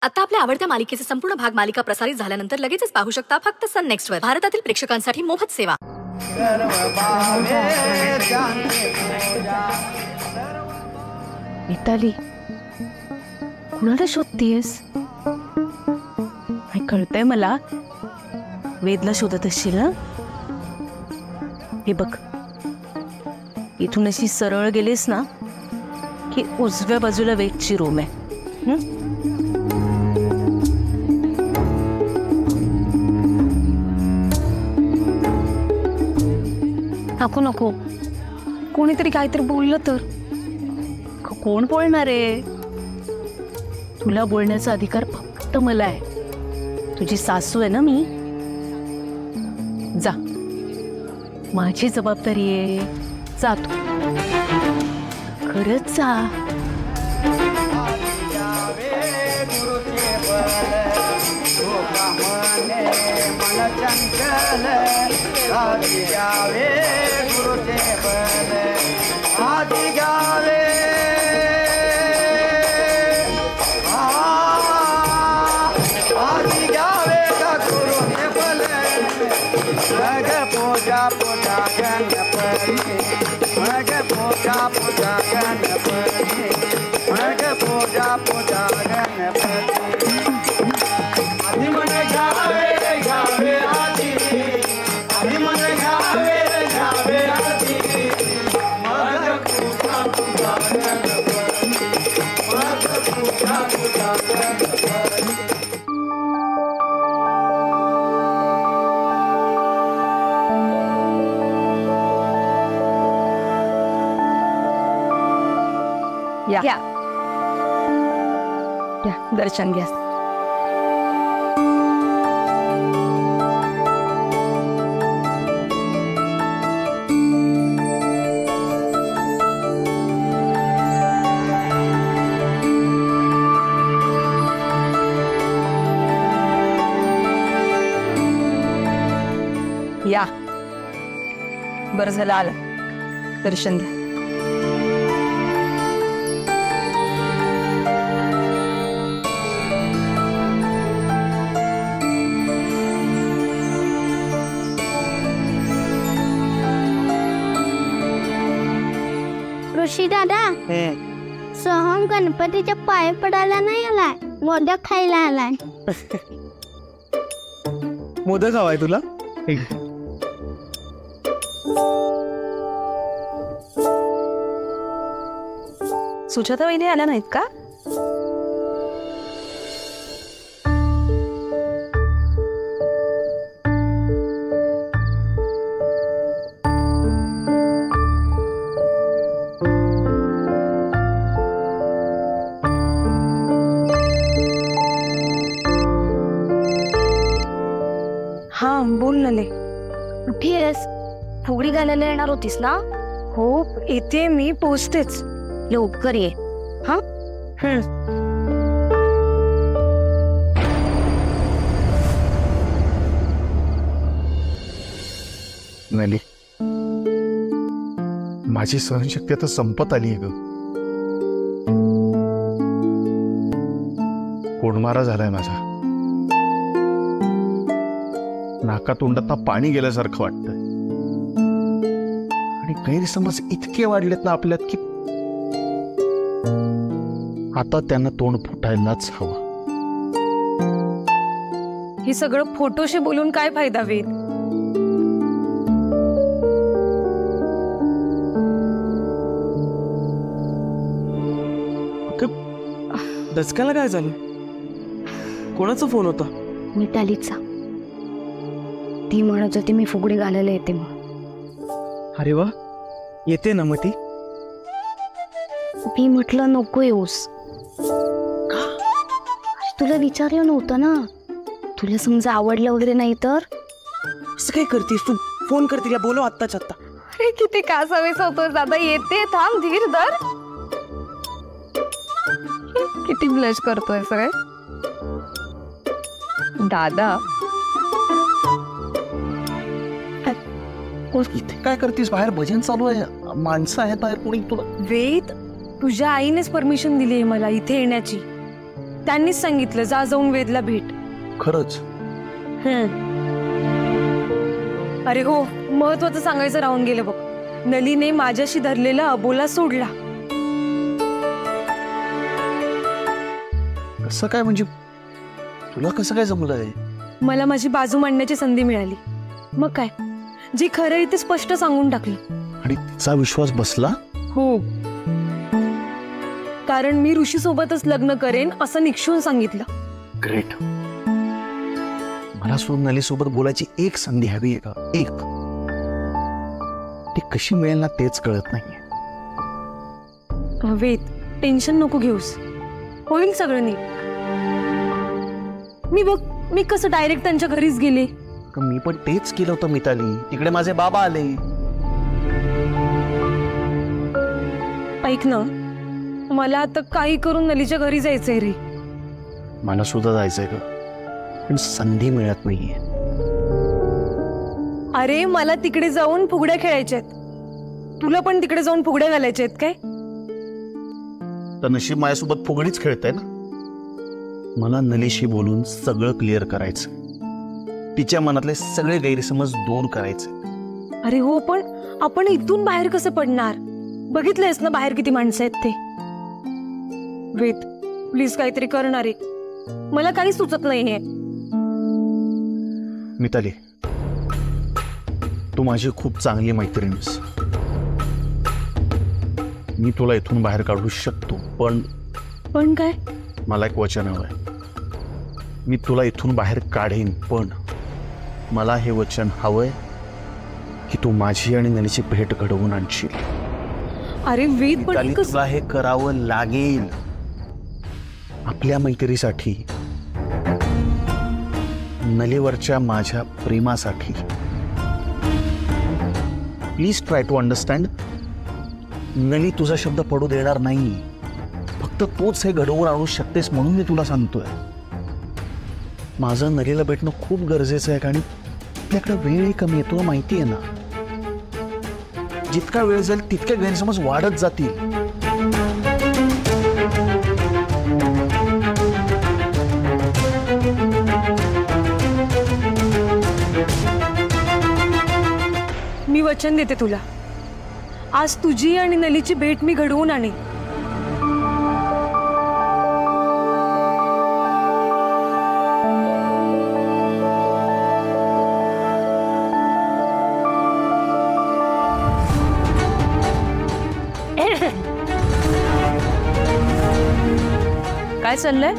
आता आपल्या आवडत्या मालिकेचे संपूर्ण भाग मालिका प्रसारित झाल्यानंतर लगेचच पाहू शकता फक्त सन नेक्स्ट वर. भारतातील प्रेक्षकांसाठी मोफत सेवा. मिताली, कुणाला शोधतेस? कळतंय मला, वेदला शोधत असशील ना? हे बघ, इथून अशी सरळ गेलीस ना की उजव्या बाजूला वेदची रूम आहे. नको नको, कोणीतरी काहीतरी बोललं तर. कोण बोलणार आहे? तुला बोलण्याचा अधिकार फक्त मला आहे. तुझी सासू आहे ना मी. जा, माझी जबाबदारी आहे. जा तू, खरंच जा. पूजा पूजा गणपति, मग पूजा पूजा गणपति, मग पूजा पूजा गणपति. आधी मन गावे गावे आधी, आधी मन गावे गावे आधी, मग पूजा पूजा गणपति, मग पूजा पूजा गणपति. या या, दर्शन घ्या. या, बरं झालं आलं. दर्शन घ्या. ऋषी दादा, सोहम गणपतीच्या पाय पडायला नाही आलाय, मोदक खायला आलाय. मोदक हवाय तुला? सुजाता वहिनी आल्या नाहीत का? हा, बोल नले. कुठे आहेस? फुगडी घालायला येणार होतीस ना? हो, येते मी, पोचतेच. लवकर ये. हा. नली, माझी सहनशक्ती आता संपत आली ग. कोडमारा झालाय माझा. नाका तोंडात पाणी गेल्यासारखं वाटतंय. आणि गैरसमज इतके वाढलेत ना आपल्यात की आता त्यांना तोंड फुटायलाच हवं. हे सगळं फोटोशी बोलून काय फायदा वेद? दचकायला काय झालं? कोणाचा फोन होता? मितालीचा. ती म्हणत होती मी फुगडी घालायला येते मग. अरे वा, येते ना मग ती? मी म्हटलं नको येऊस. तुला विचारलं नव्हतं ना. तुला समजा आवडलं वगैरे नाही तर? असं काय करतेस तू? फोन कर तिला, बोलव आत्ताच्या आत्ता. अरे किती कासावीस होतोय दादा. येते, थांब, धीर धर. किती ब्लश करतोय सगळे दादा. इथे काय करतेस? बाहेर भजन चालू आहे, माणसं आहेत बाहेर. कोणी तुला? वेद, तुझ्या आईनेच परमिशन दिली आहे मला इथे येण्याची. त्यांनीच सांगितलं जा जाऊन वेदला भेट. खरंच? अरे हो, महत्वाचं सांगायचं राहून गेलं बघ. नलीने माझ्याशी धरलेला अबोला सोडला. कसं काय म्हणजे तुला कसं काय जमलंय? मला माझी बाजू मांडण्याची संधी मिळाली. मग काय, जे खरं आहे ते स्पष्ट सांगून टाकलं. आणि तिचा विश्वास बसला? हो, कारण मी ऋषी सोबतच लग्न करेन असं निक्षून सांगितलं. ग्रेट. मला सुद्धा नली सोबत बोलायची एक संधी हवी आहे का? एक. ती कशी मिळेल ना तेच कळत नाहीये. वेद, टेन्शन नको घेऊस, होईल सगळं नीट. मी कसं डायरेक्ट त्यांच्या घरीच गेले. मी पण तेच केलं होतं मिताली. तिकडे माझे बाबा आले. ऐक ना, मला आता काही करून नलीच्या घरी जायचंय रे. मला सुद्धा जायचंय का, पण संधी मिळत नाहीये. अरे मला तिकडे जाऊन फुगड्या खेळायच्यात. तुला पण तिकडे जाऊन फुगड्या घालायच्या आहेत काय? तर नशीब माझ्यासोबत फुगडीच खेळताय ना. मला नलीशी बोलून सगळं क्लिअर करायचं. तिच्या मनातले सगळे गैरसमज दूर करायचे. अरे हो, पण आपण इथून बाहेर कसं पडणार? बघितलंयस ना बाहेर किती माणसं आहेत ते. वेद, प्लीज काहीतरी करणार आहे. मला काही सुचत नाहीये. मिताली, तू माझी खूप चांगली मैत्रीण आहेस. मी तुला इथून बाहेर काढू शकतो, पण काय? मला एक वचन हवंय. मी तुला इथून बाहेर काढेन, पण मला हे वचन हवंय की तू माझी आणि नलीची भेट घडवून आणशील. अरे वेद, पण तुला हे करावं लागेल आपल्या मैत्रीसाठी, नलीवरच्या माझ्या प्रेमासाठी. Please try to understand. Nali तुझा शब्द पडू देणार नाही. फक्त तूच हे घडवून आणू शकतेस म्हणून मी तुला सांगतोय. माझं नलीला भेटणं खूप गरजेचं आहे. आणि आपल्याकडे वेळही कमी आहे, तुला माहिती आहे ना. जितका वेळ जाईल तितके गैरसमज वाढत जातील. मी वचन देते तुला, आज तुझी आणि नलीची भेट मी घडवून आणेन. काय चाललंय?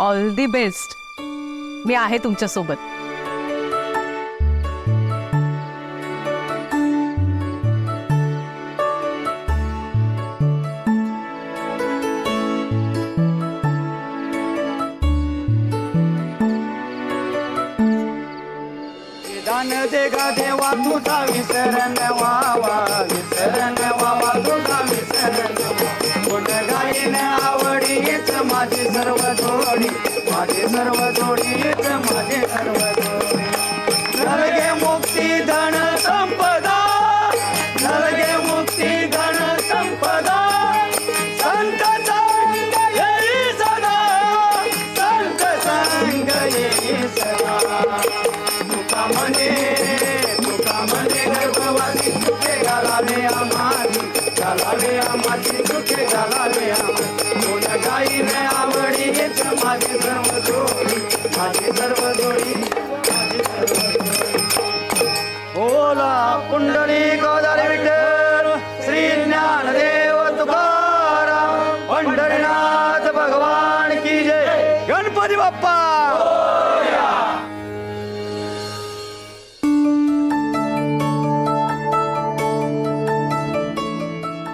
All the best. मी आहे तुमच्या सोबत. दान दे गा देवा तुझा विसरण व्हावा, विसरण व्हावा तुझा विसरण. गुण गायन आवडीच माझी सर्व जोडी, माझी सर्व जोडीच माझे सर्व जोडी. नरगे मुक्ती धन संपदा, नरगे मुक्ती धन संपदा. संत संग येई सदा, संत संग येई सदा. तुका म्हणे गर्भवती सुखे घालावे आम्हाची, घालावे आम्हाची सुखे घालावे आम्हाची. गुण गाईन आवडीच माझी सर्व जोडी, माझी सर्व जोडी, माझी सर्व जोडी. बोला पुंडलिक गोदारी विठ्ठल, श्री ज्ञानदेव तुकाराम, पंढरीनाथ भगवान की जय. गणपती बाप्पा.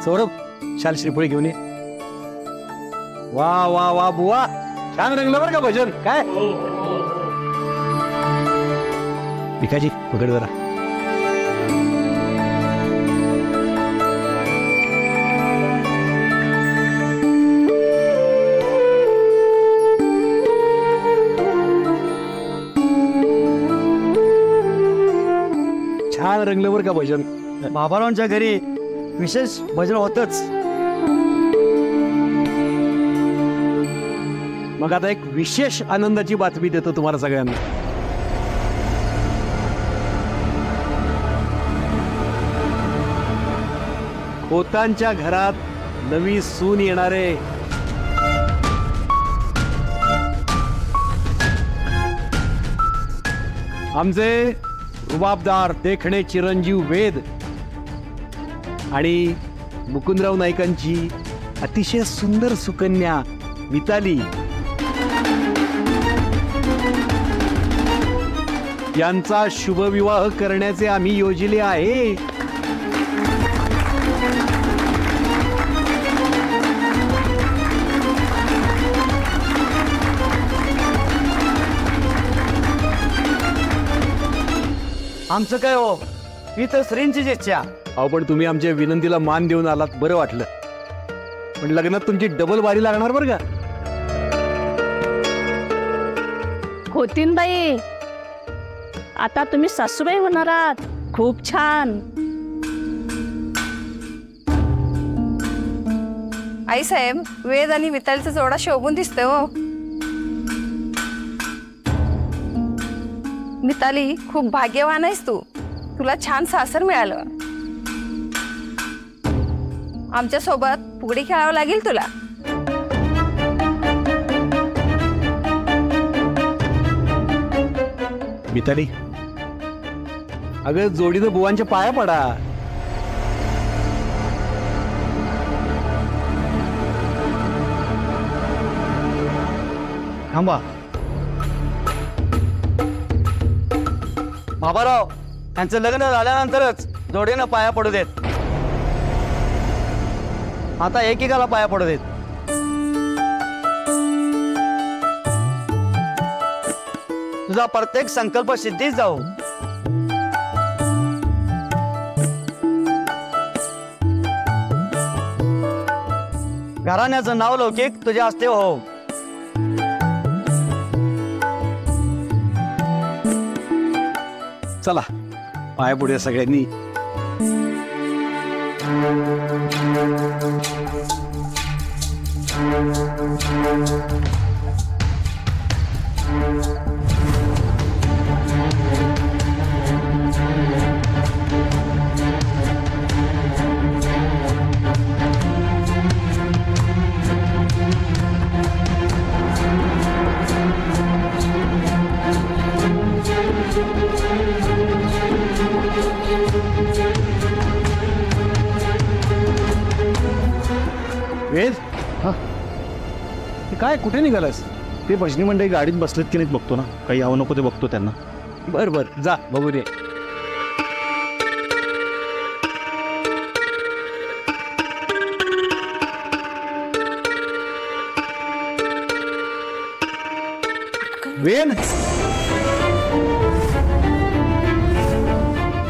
सौरभ, शाल श्रीफळी घेऊन ये. वा वा वा बुवा, छान रंगलं बरं का भजन. काय भिकाजी, पकड जरा. छान रंगलं बरं का भजन. बाबारावांच्या घरी विशेष भजन होतच. मग आता एक विशेष आनंदाची बातमी देतो तुम्हाला सगळ्यांना. खोतांच्या घरात नवी सून येणारे. आमचे रुबाबदार देखणे चिरंजीव वेद आणि मुकुंदराव नाईकांची अतिशय सुंदर सुकन्या मिताली यांचा शुभविवाह करण्याचे आम्ही योजिले आहे. आमचं काय हो, ही तर श्रींचीच इच्छा. अहो पण तुम्ही आमच्या विनंतीला मान देऊन आलात, बरं वाटलं. पण लग्नात तुमची डबल वारी लागणार बरं का. होतीन बाई, आता तुम्ही सासूबाई होणार आहात. खूप छान. आई साहेब, वेद आणि मितालीचा जोडा शोभून दिसतोय हो. मिताली, खूप भाग्यवान आहेस तू. तुला छान सासर मिळालं. आमच्या सोबत फुगडी खेळावं लागेल तुला. मिताली, अगं जोडीनं बुवांच्या पाया पडा. थांबा. बाबाराव, त्यांचं लग्न झाल्यानंतरच जोडीनं पाया पडू देत. आता एकेकाला पाया पडू देत. तुझा प्रत्येक संकल्प सिद्धीच जाऊ. घराण्याचं नाव लौकिक तुझ्या हस्ते हो. चला पाया पुढे सगळ्यांनी. वेद, काय कुठे निघालास? ते भजनी मंडळी गाडीत बसलेत की नाहीत बघतो ना. काही यावं नको ते बघतो त्यांना. बर बर, जा बघू दे. वेद,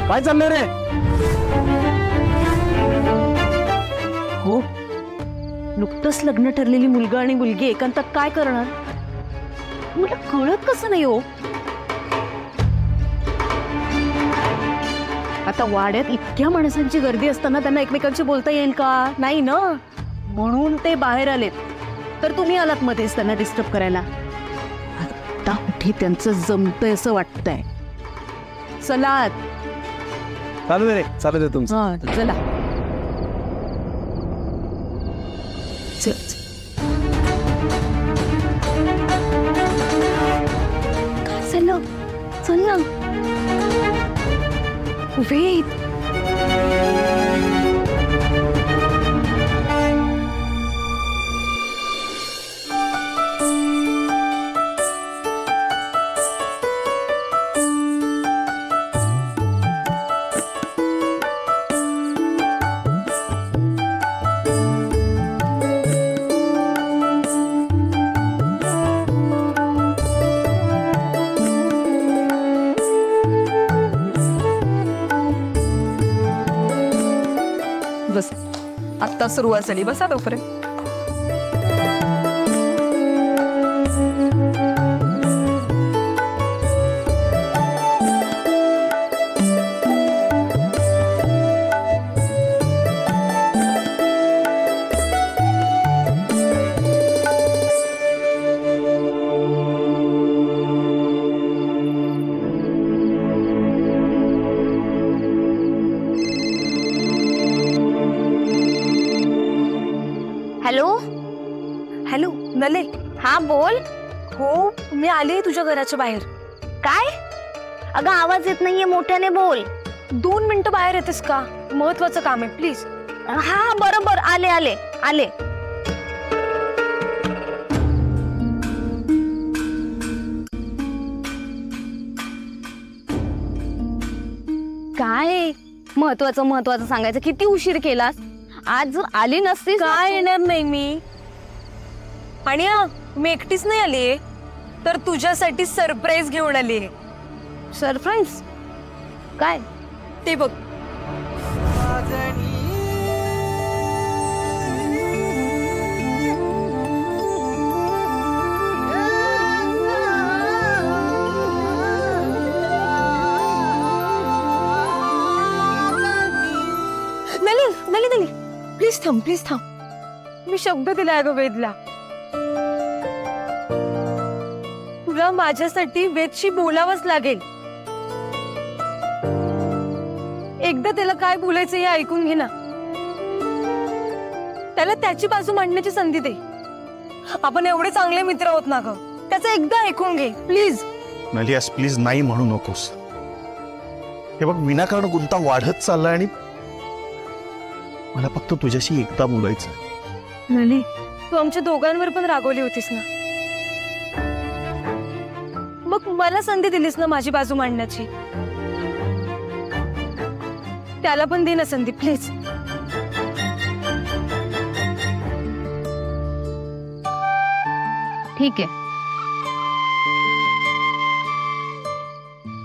काय चाललंय रे? हो, नुकतंच लग्न ठरलेली मुलगा आणि मुलगी एकांतात काय करणार? मला कळत कसं नाही हो. आता वाड्यात इतक्या माणसांची गर्दी असताना त्यांना एकमेकांशी बोलता येईल का? नाही ना. म्हणून ते बाहेर आलेत. तर तुम्ही आलात मध्येच त्यांना डिस्टर्ब करायला. आता कुठे त्यांचं जमतंय असं वाटतंय. चला चालू दे रे, चालू दे तुमचं. हा चला. काय झालं? चल ना. वेद, बस आत्ता सुरुवात झाली. बसा तोपर्यंत. नले, हा बोल. हो मी आले तुझ्या घराच्या बाहेर. काय? अगं आवाज येत नाहीये, मोठ्याने बोल. 2 मिनिटं बाहेर येतेस का? महत्वाचं काम आहे प्लीज. हा बरोबर, आले आले आले. काय महत्वाचं सांगायचं? किती उशीर केलास? आज जर आली नसतीस काय येणार नाही मी. आणि मी एकटीच नाही आली, तर तुझ्यासाठी सरप्राईज घेऊन आली. सरप्राईज? काय ते बघ. नली प्लीज थांब. मी शब्द दिलाय ग वेदला. तुला माझ्यासाठी वेदशी बोलावंच लागेल. एकदा त्याला काय बोलायचं हे ऐकून घे ना. त्याला त्याची बाजू मांडण्याची संधी दे. आपण एवढे चांगले मित्र आहोत ना ग. त्याचं एकदा ऐकून घे प्लीज. नलियास प्लीज नाही म्हणू नकोस. हे बघ विनाकारण गुंता वाढत चालला आणि मला फक्त तुझ्याशी एकदा बोलायचं. नली, तू आमच्या दोघांवर पण रागवली होतीस ना. मग मला संधी दिलीस ना माझी बाजू मांडण्याची. त्याला पण दे ना संधी प्लीज. ठीक आहे.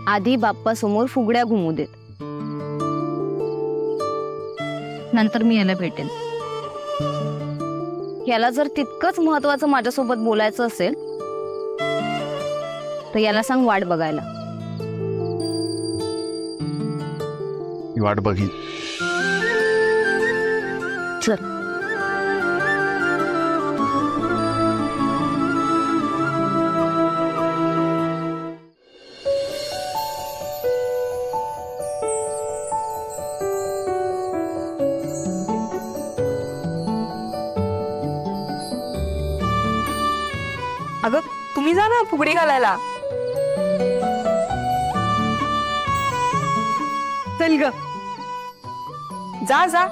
आधी बाप्पा समोर फुगड्या घुमू देत, नंतर मी याला भेटेन. याला जर तितकंच महत्वाचं माझ्यासोबत बोलायचं असेल तर याला सांग वाट बघायला. वाट बघीन. चल. अगं तुम्ही जा ना फुगडी घालायला. चल ग, जा जा.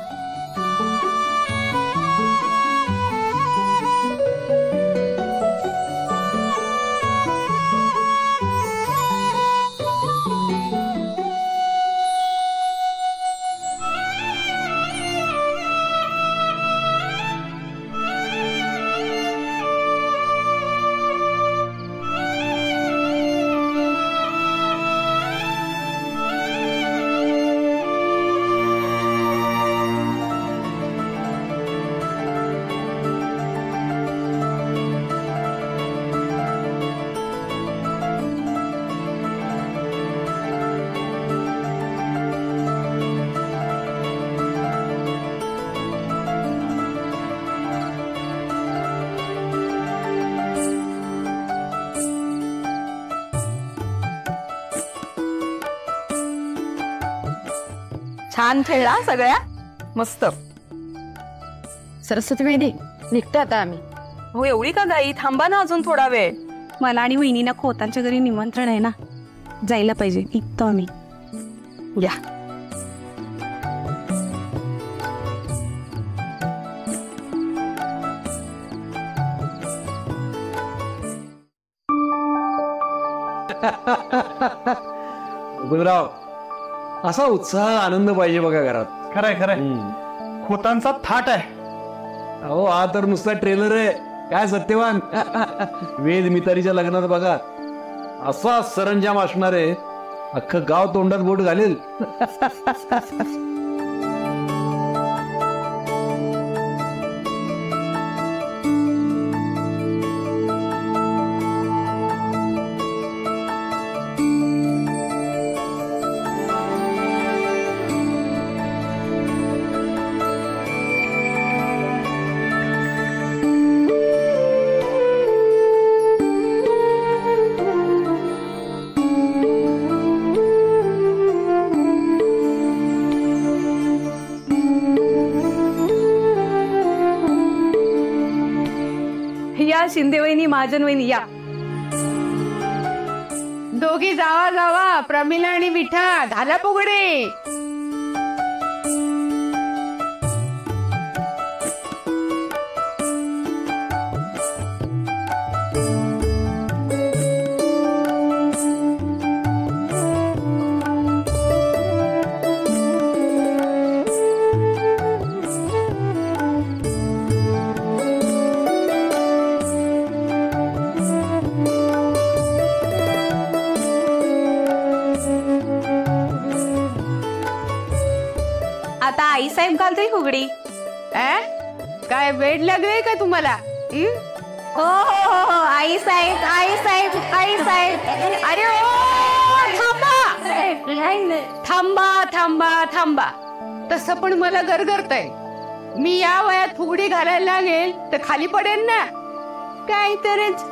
छान खेळला सगळ्या, मस्त. सरस्वती वहिनी निघतो आता आम्ही. हो एवढी का गाई? थांबा ना अजून थोडा वेळ. मला आणि वहिनीला खोतांच्या घरी निमंत्रण आहे ना, जायला पाहिजे. निघतो आम्ही. या. गुलराव, असा उत्साह आनंद पाहिजे बघा घरात. खरंय खरंय. खोतांचा थाट आहे. अहो हा तर नुसता ट्रेलर आहे. काय सत्यवान वेद मितारीच्या लग्नात बघा असा सरंजाम असणार आहे, अख्खं गाव तोंडात बोट घालेल. या शिंदे वहिनी, महाजन वहिनी या. दोघी जावा जावा, प्रमिला आणि विठा घाला फुगडी. आता आई साहेब घालते फुगडी. काय वेड लागले का तुम्हाला? हो हो हो हो, आई साहेब, आई साहेब, आई साहेब. अरे थांबा थांबा थांबा. तसं पण मला गरगरतंय. मी या वयात फुगडी घालायला लागेल तर खाली पडेल ना. काहीतरीच.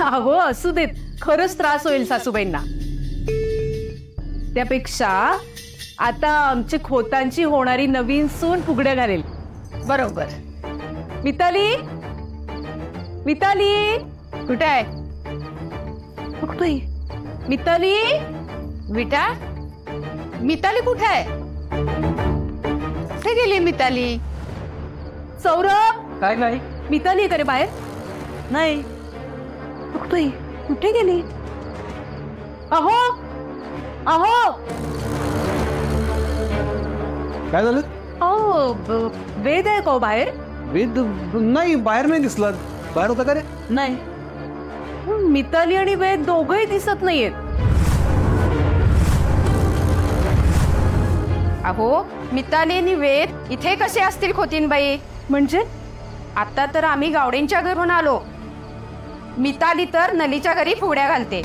अहो असू देत, खरंच त्रास होईल सासूबाईंना. त्यापेक्षा आता आमची खोतांची होणारी नवीन सून फुगड्या घालेल. बरोबर. मिताली, मिताली कुठे आहे? बघतोय. मिताली, विटा, मिताली कुठे आहे? कुठे गेली मिताली? सौरभ, काय नाही मिताली करे बाहेर. नाही. बघतोय, कुठे गेली? अहो अहो, काय झालं? अहो वेद आहे का हो बाहेर? वेद नाही, बाहेर नाही दिसला. बाहेर होता का रे? नाही. मिताली आणि वेद दोघंही दिसत नाहीयेत. अहो मिताली आणि वेद इथे कसे असतील खोतीनबाई? म्हणजे आता तर आम्ही गावडेंच्या घरून आलो. मिताली तर नलीच्या घरी फुगड्या घालते.